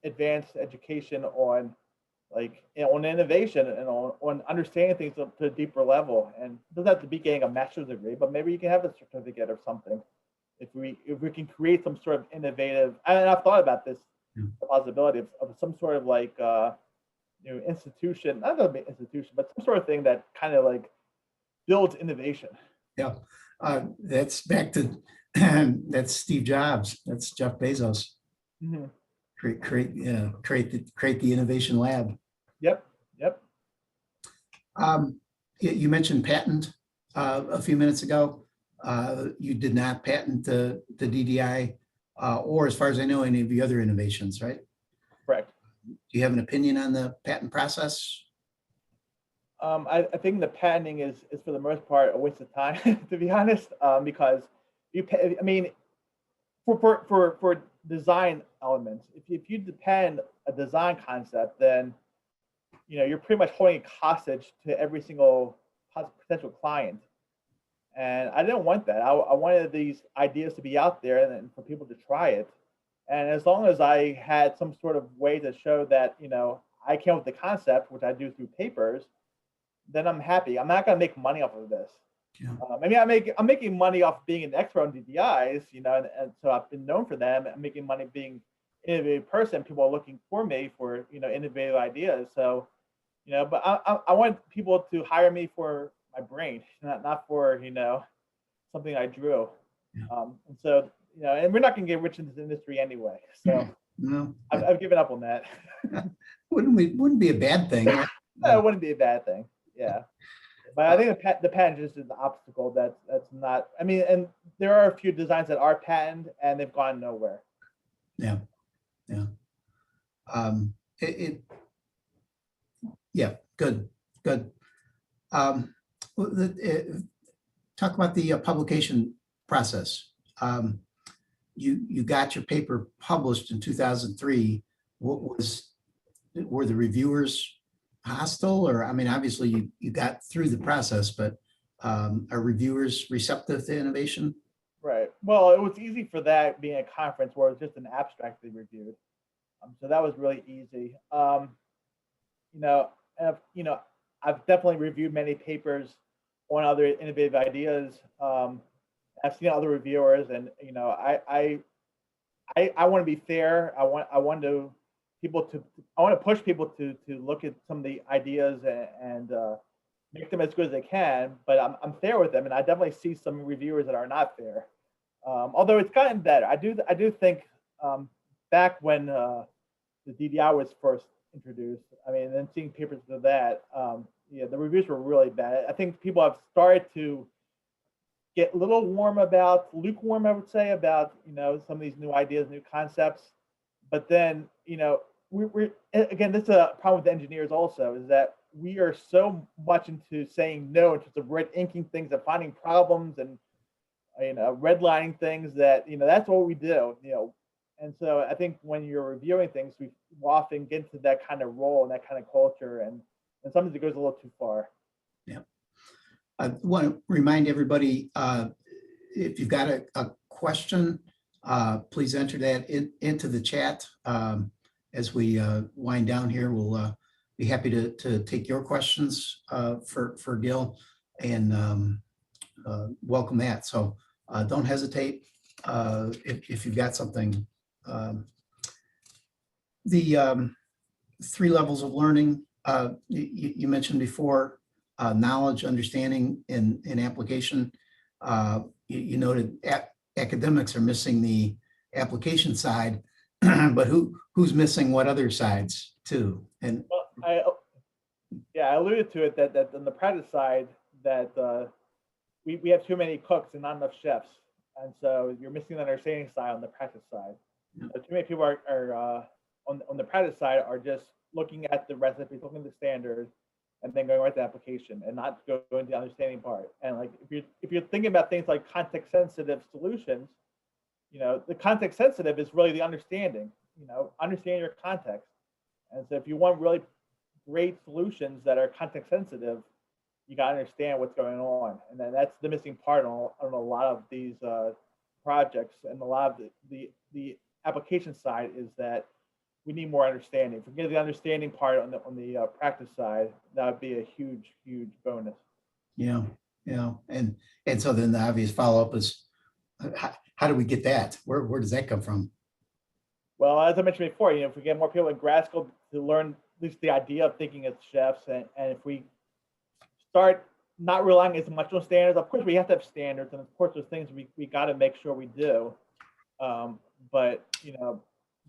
advanced education on on innovation and on understanding things to a deeper level, and it doesn't have to be getting a master's degree, but maybe you can have a certificate or something. If we can create some sort of innovative, and I've thought about this, the possibility of some sort of like institution, not an institution, but some sort of thing that kind of like builds innovation. Yeah, that's back to that's Steve Jobs. That's Jeff Bezos. Mm-hmm. Create the innovation lab. Yep. You mentioned patent a few minutes ago. You did not patent the DDI, or as far as I know, any of the other innovations, right? Correct. Do you have an opinion on the patent process? I think the patenting is for the most part a waste of time, to be honest, because I mean, for design elements, if you depend a design concept, then you're pretty much holding it hostage to every single potential client. And I didn't want that. I wanted these ideas to be out there and for people to try it. And as long as I had some sort of way to show that I came up with the concept, which I do through papers, then I'm happy. I'm not going to make money off of this. Yeah. I mean, I'm making money off being an expert on DDIs, and so I've been known for them. I'm making money being an innovative person. People are looking for me for innovative ideas. So, but I want people to hire me for my brain, not for something I drew. Yeah. And so and we're not going to get rich in this industry anyway. So no, I've given up on that. Wouldn't be a bad thing. No, it wouldn't be a bad thing. Yeah. But I think the patent is an obstacle that's not. I mean, and there are a few designs that are patented and they've gone nowhere. Yeah. Yeah. Good. Talk about the publication process. You got your paper published in 2003. Were the reviewers hostile, or I mean, obviously you got through the process, but are reviewers receptive to innovation? Right. Well, it was easy for that being a conference where it was just an abstract they reviewed. So that was really easy. I've definitely reviewed many papers on other innovative ideas. I've seen other reviewers, and I want to be fair. I want to push people to look at some of the ideas and make them as good as they can. But I'm fair with them, and I definitely see some reviewers that are not fair. Although it's gotten better. I do think back when the DDI was first introduced, I mean, and then seeing papers of that, the reviews were really bad. I think people have started to get a little lukewarm, I would say, about some of these new ideas, new concepts. But then we're again, this is a problem with the engineers also, is that we are so much into saying no in terms of red inking things and finding problems and redlining things that that's what we do. And so I think when you're reviewing things, we often get into that kind of role and that kind of culture, and sometimes it goes a little too far. Yeah. I want to remind everybody, if you've got a question, please enter that into the chat. As we wind down here, we'll be happy to take your questions for Gil, and welcome that. So don't hesitate. if you've got something. Um, the 3 levels of learning you mentioned before, knowledge, understanding, and application. You noted academics are missing the application side, but who's missing what other sides too? And Well, I alluded to it that on the practice side that we have too many cooks and not enough chefs, and so you're missing the understanding side on the practice side. Yeah. So too many people are on the practice side are just looking at the recipes, looking at the standards, and then going right to the application and not going to the understanding part. And like if you're thinking about things like context sensitive solutions, the context sensitive is really the understanding. Understand your context. And so if you want really great solutions that are context sensitive, you got to understand what's going on, and then that's the missing part on a lot of these projects, and a lot of the application side is that we need more understanding. If we get the understanding part on the practice side, that would be a huge bonus. yeah, and so then the obvious follow-up is how do we get that? Where does that come from? Well, as I mentioned before, if we get more people in grad school to learn at least the idea of thinking as chefs, and if we start not relying as much on standards. Of course, we have to have standards, and of course, there's things we got to make sure we do. But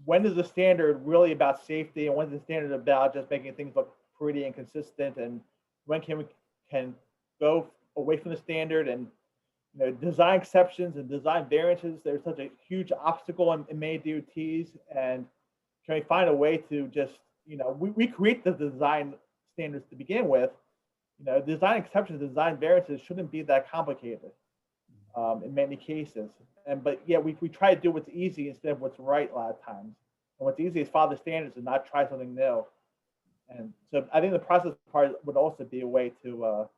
when is the standard really about safety, and when is the standard about just making things look pretty and consistent? And when can we go away from the standard and design exceptions and design variances? There's such a huge obstacle in many DOTs, and can we find a way to just we create the design standards to begin with. Design exceptions, design variances shouldn't be that complicated in many cases. But we try to do what's easy instead of what's right a lot of times. And what's easy is follow the standards and not try something new. And so I think the process part would also be a way to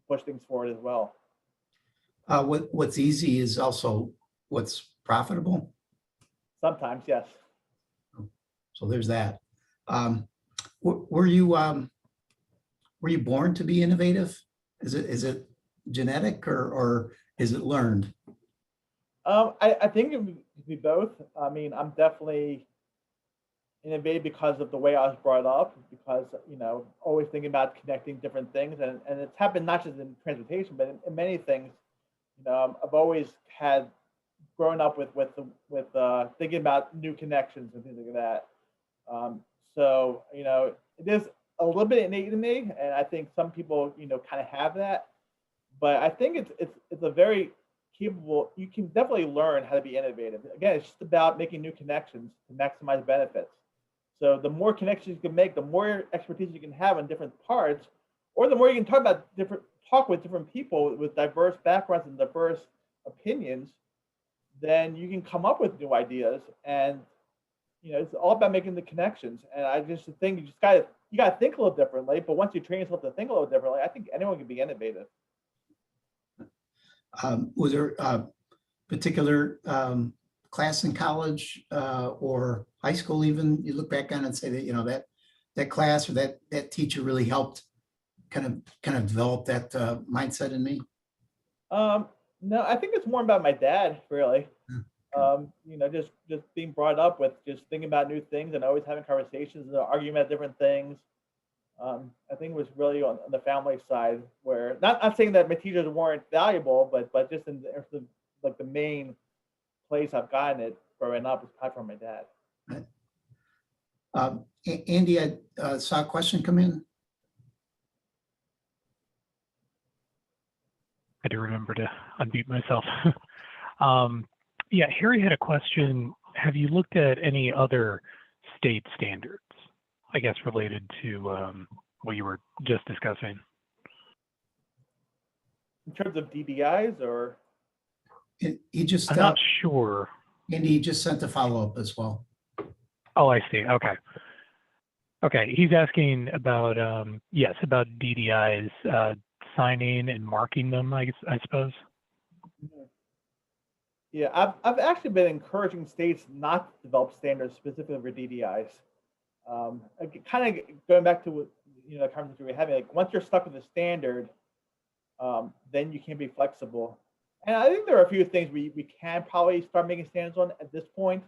push things forward as well. What's easy is also what's profitable. Sometimes, yes. So there's that. Were you born to be innovative? Is it genetic or is it learned? I think it would be both. I mean, I'm definitely innovative because of the way I was brought up, because always thinking about connecting different things, and it's happened not just in transportation, but in many things. I've always had grown up with thinking about new connections and things like that. So it is a little bit innate in me, and I think some people kind of have that. But I think it's a very capable. You can definitely learn how to be innovative. Again, it's just about making new connections to maximize benefits. So the more connections you can make, the more expertise you can have on different parts, or the more you can talk with different people with diverse backgrounds and diverse opinions, then you can come up with new ideas. And it's all about making the connections. And I just think you got to think a little differently. But once you train yourself to think a little differently, I think anyone can be innovative. Was there a particular class in college or high school even you look back on and say that that class or that teacher really helped kind of develop that mindset in me? No, I think it's more about my dad, really. Just being brought up with just thinking about new things and always having conversations and arguing about different things. I think it was really on the family side, where not saying that my teachers weren't valuable, but just in the main place I've gotten it growing up is probably from my dad. Right. Andy, I saw a question come in. I do remember to unmute myself. Yeah, Harry had a question. Have you looked at any other state standards, I guess, related to what you were just discussing? In terms of DDIs, or? He just, I'm not sure. Andy, he just sent a follow-up as well. Oh, I see. Okay. Okay, he's asking about, yes, about DDIs, signing and marking them, I suppose. Yeah, I've actually been encouraging states not to develop standards specifically for DDIs. Kind of going back to what the conversation we were having, like once you're stuck with a standard, then you can't be flexible. And I think there are a few things we can probably start making standards on at this point.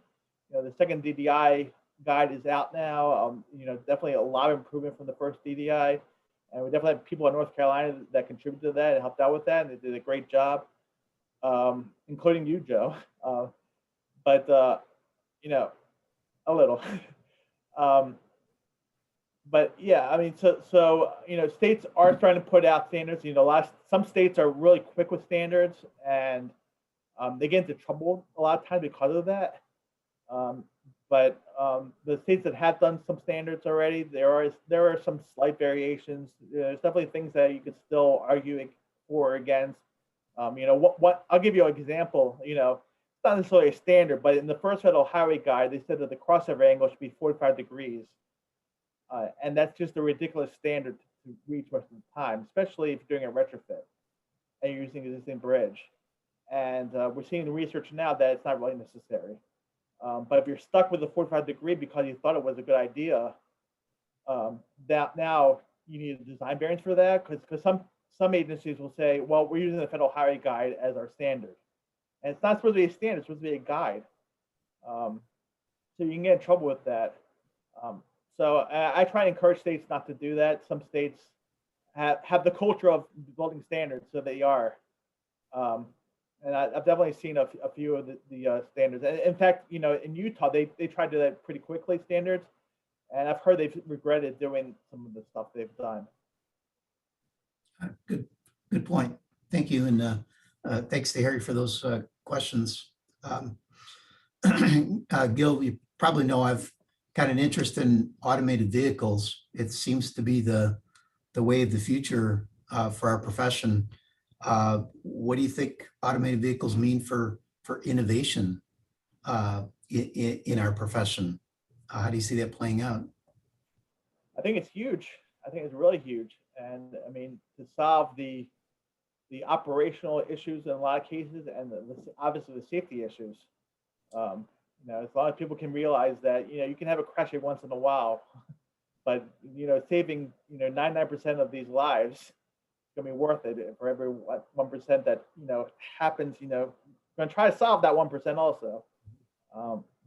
The second DDI guide is out now. Definitely a lot of improvement from the first DDI. And we definitely have people in North Carolina that contributed to that and helped out with that. And they did a great job, including you, Joe. But a little. But yeah, I mean, so states are starting to put out standards. Some states are really quick with standards, and they get into trouble a lot of times because of that. But the states that have done some standards already, there are some slight variations. There's definitely things that you could still argue for or against. What I'll give you an example. It's not necessarily a standard, but in the first federal highway guide, they said that the crossover angle should be 45 degrees. And that's just a ridiculous standard to reach most of the time, especially if you're doing a retrofit and you're using an existing bridge. And we're seeing the research now that it's not really necessary. But if you're stuck with a 45-degree because you thought it was a good idea, that now you need a design variance for that, because some agencies will say, well, we're using the federal highway guide as our standard. And it's not supposed to be a standard, it's supposed to be a guide. So you can get in trouble with that. So I try to encourage states not to do that. Some states have the culture of building standards, so they are. And I've definitely seen a few of the standards. And in fact, in Utah, they tried to do that pretty quickly, standards. And I've heard they've regretted doing some of the stuff they've done. Good point. Thank you. And thanks to Harry for those questions. Gil, you probably know I've got an interest in automated vehicles. It seems to be the way of the future for our profession. What do you think automated vehicles mean for innovation in our profession? How do you see that playing out? I think it's huge. I think it's really huge. And I mean, to solve the operational issues in a lot of cases, and obviously the safety issues. As long as people can realize that you can have a crash every once in a while, but saving 99% of these lives is gonna be worth it for every 1% that happens. Going to try to solve that 1% also,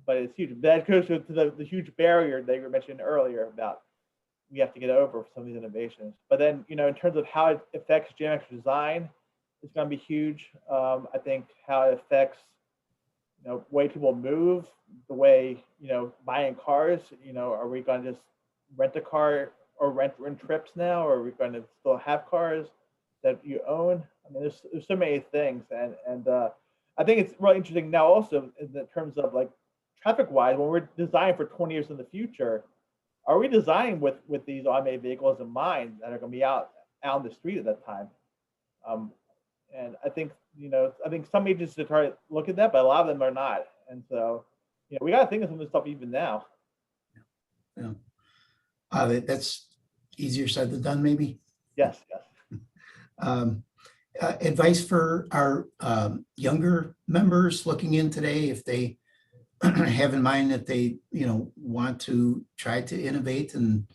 but it's huge. That goes to the huge barrier that you were mentioning earlier about we have to get over some of these innovations. But then in terms of how it affects geometric design, it's going to be huge. I think how it affects way people move, the way buying cars. Are we going to just rent a car or rent trips now, or are we going to still have cars that you own? I mean, there's so many things, and I think it's really interesting now also in terms of like traffic wise, when we're designing for 20 years in the future, are we designing with these automated vehicles in mind that are going to be out on the street at that time? And I think some agencies are trying to look at that, but a lot of them are not. And so, we got to think of some of this stuff even now. Yeah, that's easier said than done, maybe. Yes. Advice for our younger members looking in today, if they have in mind that they want to try to innovate and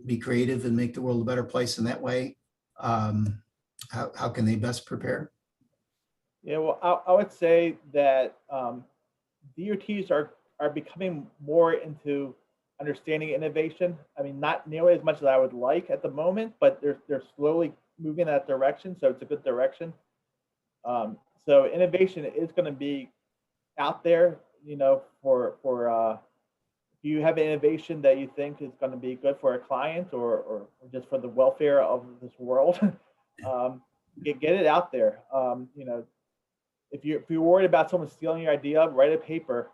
be creative and make the world a better place in that way, how can they best prepare? Yeah, well, I would say that DOTs are becoming more into understanding innovation. I mean, not nearly as much as I would like at the moment, but they're slowly moving in that direction. So it's a good direction. So innovation is going to be out there, for if you have an innovation that you think is going to be good for a client or just for the welfare of this world, get it out there. If you're worried about someone stealing your idea, write a paper.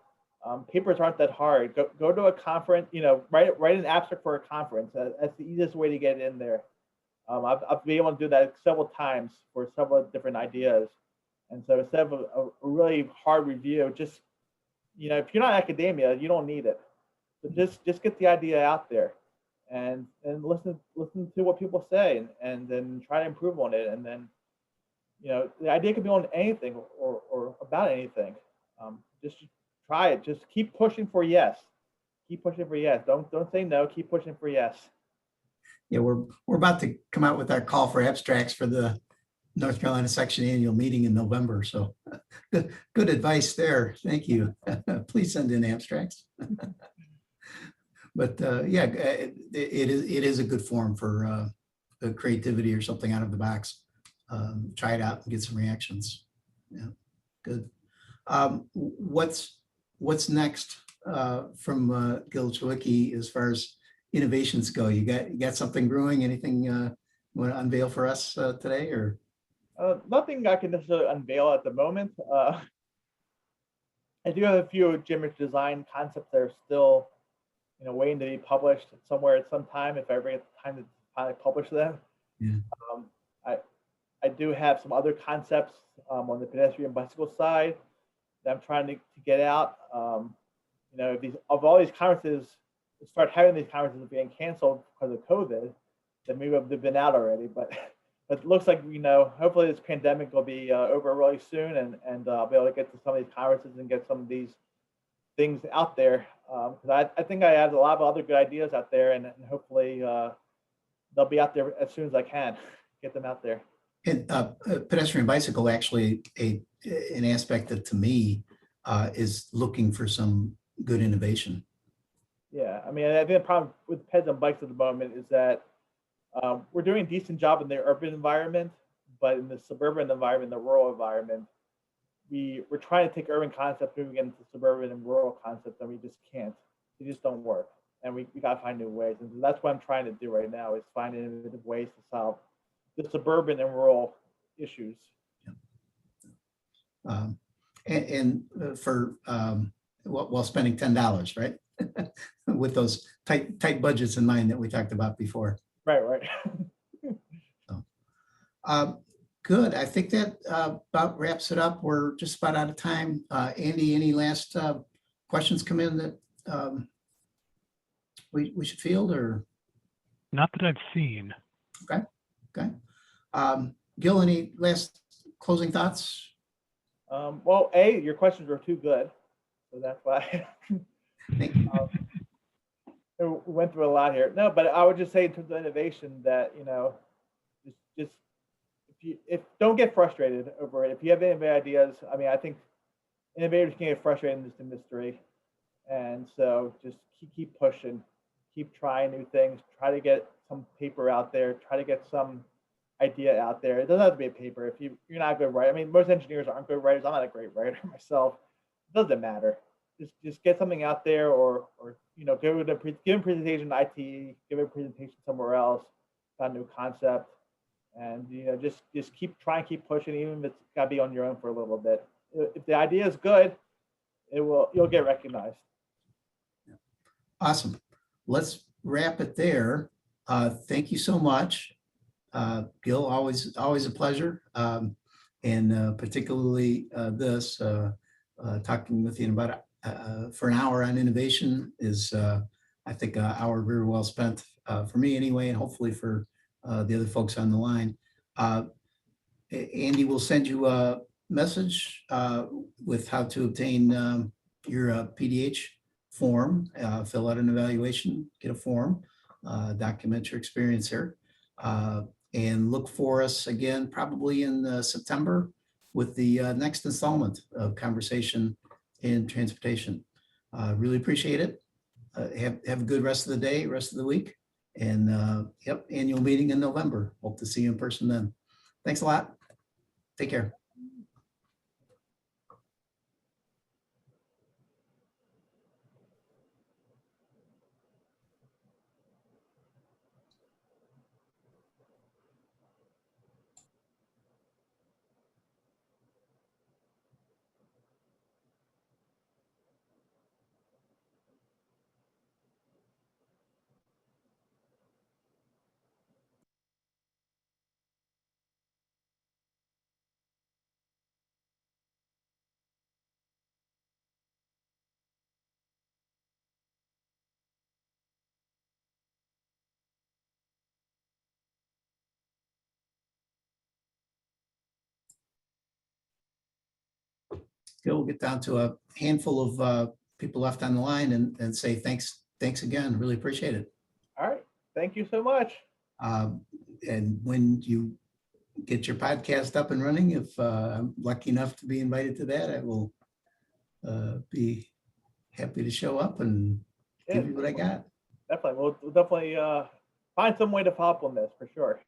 Papers aren't that hard. Go to a conference, write an abstract for a conference. That's the easiest way to get in there. I've been able to do that several times for several different ideas. And so instead of a really hard review, just, if you're not academia, you don't need it. So just get the idea out there and listen to what people say and then try to improve on it. And then, the idea could be on anything or about anything. Just try it. Just keep pushing for yes. Keep pushing for yes. Don't say no. Keep pushing for yes. Yeah, we're about to come out with our call for abstracts for the North Carolina section annual meeting in November. So good advice there. Thank you. Please send in abstracts. But yeah, it is a good forum for creativity or something out of the box. Try it out and get some reactions. Yeah, good. What's next from Gil Chlewicki as far as innovations go? You got something brewing? Anything you want to unveil for us today, or? Nothing I can necessarily unveil at the moment. I do have a few geometry design concepts that are still, waiting to be published somewhere at some time if I ever get the time to finally publish them. Yeah. I do have some other concepts on the pedestrian bicycle side that I'm trying to get out. If all these conferences start having these conferences being canceled because of COVID, then maybe they've been out already. But it looks like hopefully this pandemic will be over really soon, and I'll be able to get to some of these conferences and get some of these things out there. Because I think I have a lot of other good ideas out there, and hopefully they'll be out there as soon as I can get them out there. And pedestrian bicycle, actually, an aspect that to me is looking for some good innovation. Yeah, I mean, I think the problem with peds and bikes at the moment is that we're doing a decent job in the urban environment, but in the suburban environment, the rural environment, we're trying to take urban concepts, moving into suburban and rural concepts, and we just can't. They just don't work, and we got to find new ways. And so that's what I'm trying to do right now, is find innovative ways to solve the suburban and rural issues. And for while spending $10, right? With those tight budgets in mind that we talked about before. Right. So, good. I think that about wraps it up. We're just about out of time. Andy, any last questions come in that we should field, or? Not that I've seen. Okay. Gil, any last closing thoughts? Well, your questions were too good, so that's why. Thank you. We went through a lot here. No, but I would just say in terms of innovation that, just if don't get frustrated over it. If you have any ideas, I mean, I think innovators can get frustrated in this industry, and so just keep pushing, keep trying new things, try to get some paper out there, try to get some idea out there. It doesn't have to be a paper. If you're not a good writer, I mean, most engineers aren't good writers. I'm not a great writer myself. It doesn't matter. Just get something out there, or give a presentation at IT, give a presentation somewhere else about a new concept, and just keep pushing, even if it's got to be on your own for a little bit. If the idea is good, you'll get recognized. Awesome. Let's wrap it there. Thank you so much, Gil. Always a pleasure, and particularly talking with you about for an hour on innovation is, I think, an hour very well spent for me anyway, and hopefully for the other folks on the line. Andy will send you a message with how to obtain your PDH form, fill out an evaluation, get a form, document your experience here, and look for us again probably in September with the next installment of Conversation in Transportation. Really appreciate it. Have a good rest of the day, rest of the week, and annual meeting in November. Hope to see you in person then. Thanks a lot. Take care. We'll get down to a handful of people left on the line and say thanks again. Really appreciate it. All right. Thank you so much. And when you get your podcast up and running. If I'm lucky enough to be invited to that, I will be happy to show up and Yeah, give you what I got. definitely. We'll definitely find some way to follow up on this for sure.